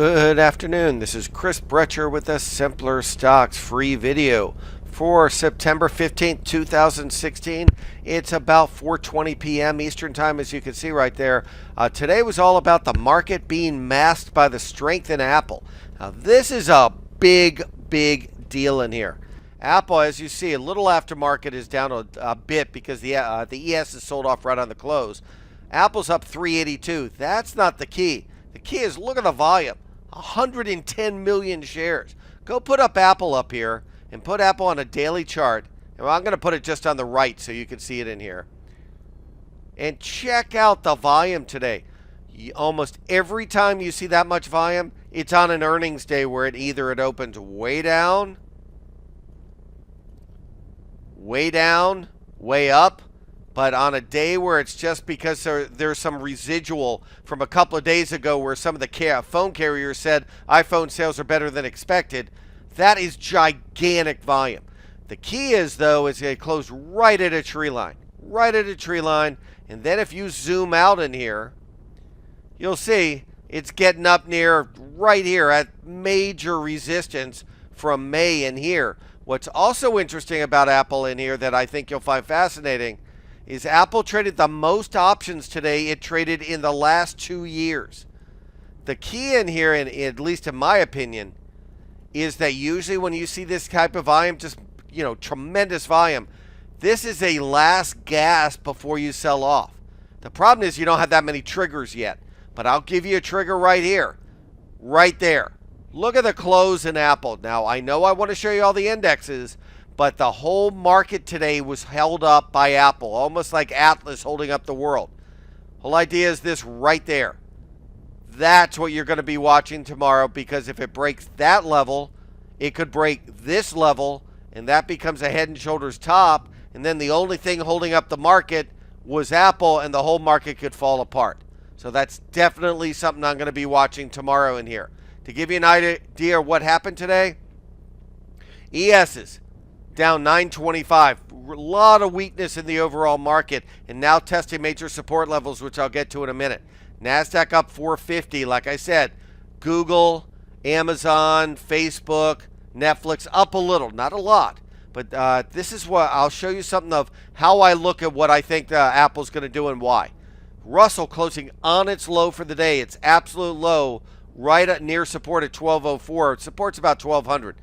Good afternoon. This is Chris Brecher with a Simpler Stocks free video for September 15th, 2016. It's about 4:20 p.m. Eastern Time, as you can see right there. Today was all about the market being masked by the strength in Apple. Now, this is a big deal in here. Apple, as you see, a little aftermarket is down a bit because the ES is sold off right on the close. Apple's up 382. That's not the key. The key is look at the volume. 110 million shares. Go put up Apple up here and put Apple on a daily chart. And I'm going to put it just on the right so you can see it in here. And check out the volume today. Almost every time you see that much volume, it's on an earnings day where it opens way down, way up. But on a day where it's just because there's some residual from a couple of days ago where some of the phone carriers said iPhone sales are better than expected, that is gigantic volume. The key is, though, is it closed right at a tree line. And then if you zoom out in here, you'll see it's getting up near right here at major resistance from May in here. What's also interesting about Apple in here that I think you'll find fascinating is Apple traded the most options today it traded in the last 2 years. The key in here, and at least in my opinion, is that usually when you see this type of volume, just, tremendous volume, this is a last gasp before you sell off. The problem is you don't have that many triggers yet, but I'll give you a trigger right here, right there. Look at the close in Apple. Now, I know I want to show you all the indexes, but the whole market today was held up by Apple, almost like Atlas holding up the world. Whole idea is this right there. That's what you're going to be watching tomorrow, because if it breaks that level, it could break this level, and that becomes a head and shoulders top, and then the only thing holding up the market was Apple, and the whole market could fall apart. So that's definitely something I'm going to be watching tomorrow in here. To give you an idea of what happened today, ES's down 925. A lot of weakness in the overall market, and now testing major support levels, which I'll get to in a minute. NASDAQ up 450. Like I said, Google, Amazon, Facebook, Netflix up a little, not a lot. But this is what I'll show you something of how I look at what I think Apple's going to do and why. Russell closing on its low for the day. Its absolute low right at near support at 1204. Support's about 1200.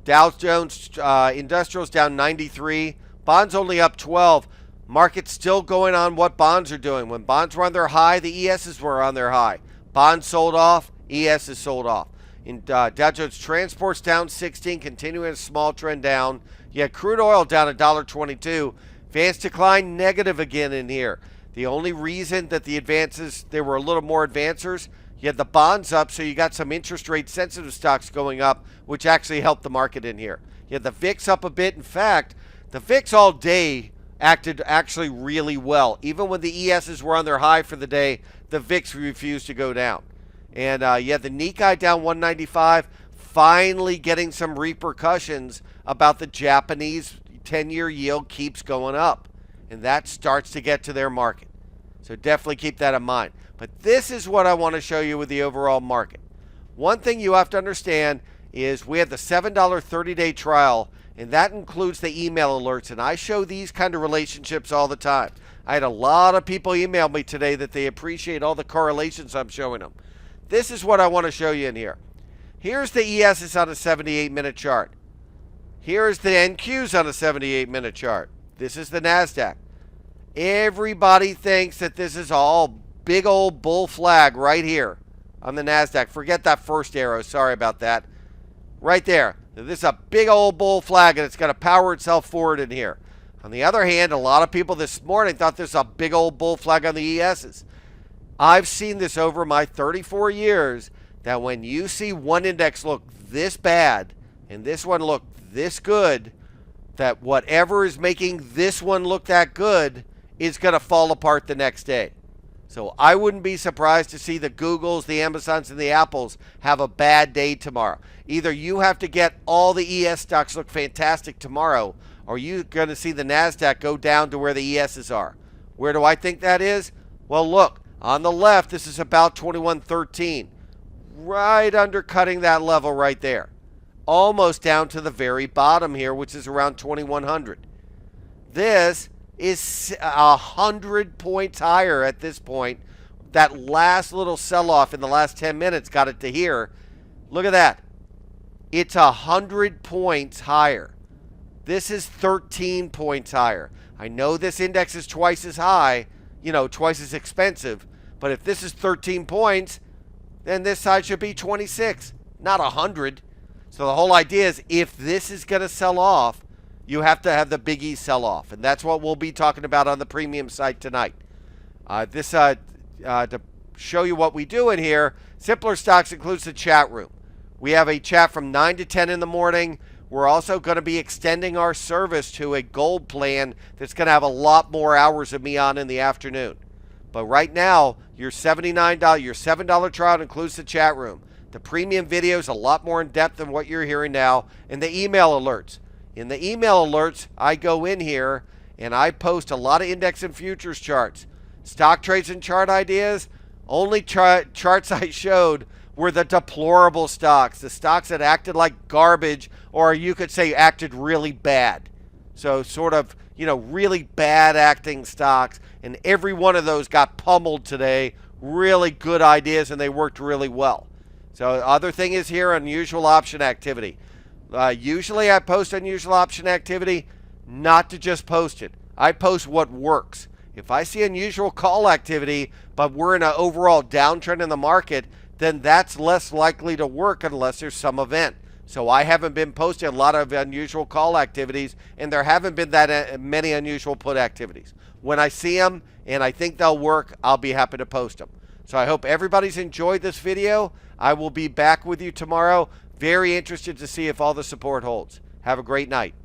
Dow Jones Industrials down 93. Bonds only up 12. Market's still going on what bonds are doing. When bonds were on their high, the ESs were on their high. Bonds sold off, ESs sold off. In Dow Jones Transport's down 16, continuing a small trend down. You had crude oil down $1.22. Advance decline negative again in here. The only reason that the advances, there were a little more advancers, you had the bonds up, so you got some interest rate sensitive stocks going up, which actually helped the market in here. You had the VIX up a bit. In fact, the VIX all day acted actually really well. Even when the ESs were on their high for the day, the VIX refused to go down. And you had the Nikkei down 195, finally getting some repercussions about the Japanese 10-year yield keeps going up. And that starts to get to their market. So definitely keep that in mind. But this is what I want to show you with the overall market. One thing you have to understand is we had the $7 30-day trial, and that includes the email alerts. And I show these kind of relationships all the time. I had a lot of people email me today that they appreciate all the correlations I'm showing them. This is what I want to show you in here. Here's the ESs on a 78-minute chart. Here's the NQs on a 78-minute chart. This is the NASDAQ. Everybody thinks that this is all big old bull flag right here on the NASDAQ. Forget that first arrow. Sorry about that. Right there. This is a big old bull flag, and it's going to power itself forward in here. On the other hand, a lot of people this morning thought there's a big old bull flag on the ESs. I've seen this over my 34 years that when you see one index look this bad and this one look this good, that whatever is making this one look that good is going to fall apart the next day. So I wouldn't be surprised to see the Googles, the Amazons, and the Apples have a bad day tomorrow. Either you have to get all the ES stocks look fantastic tomorrow, or you're going to see the NASDAQ go down to where the ESs are. Where do I think that is? Well, look, on the left, this is about 2113. right undercutting that level right there. Almost down to the very bottom here, which is around 2100. This is 100 points higher at this point. That last little sell-off in the last 10 minutes got it to here. Look at that. It's 100 points higher. This is 13 points higher. I know this index is twice as high, twice as expensive, but if this is 13 points, then this side should be 26, not 100. So the whole idea is if this is going to sell off, you have to have the Big E sell off, and that's what we'll be talking about on the premium site tonight. To show you what we do in here, Simpler Stocks includes the chat room. We have a chat from 9 to 10 in the morning. We're also going to be extending our service to a gold plan that's going to have a lot more hours of me on in the afternoon. But right now, your $79, your $7 trial includes the chat room. The premium video is a lot more in depth than what you're hearing now, and the email alerts. In the email alerts, I go in here and I post a lot of index and futures charts. Stock trades and chart ideas, only charts I showed were the deplorable stocks, the stocks that acted like garbage, or you could say acted really bad. So sort of, really bad acting stocks, and every one of those got pummeled today. Really good ideas, and they worked really well. So the other thing is here, unusual option activity. Usually I post unusual option activity not to just post it. I post what works. If I see unusual call activity, but we're in an overall downtrend in the market, then that's less likely to work unless there's some event. So I haven't been posting a lot of unusual call activities, and there haven't been that many unusual put activities. When I see them and I think they'll work, I'll be happy to post them. So I hope everybody's enjoyed this video. I will be back with you tomorrow. Very interested to see if all the support holds. Have a great night.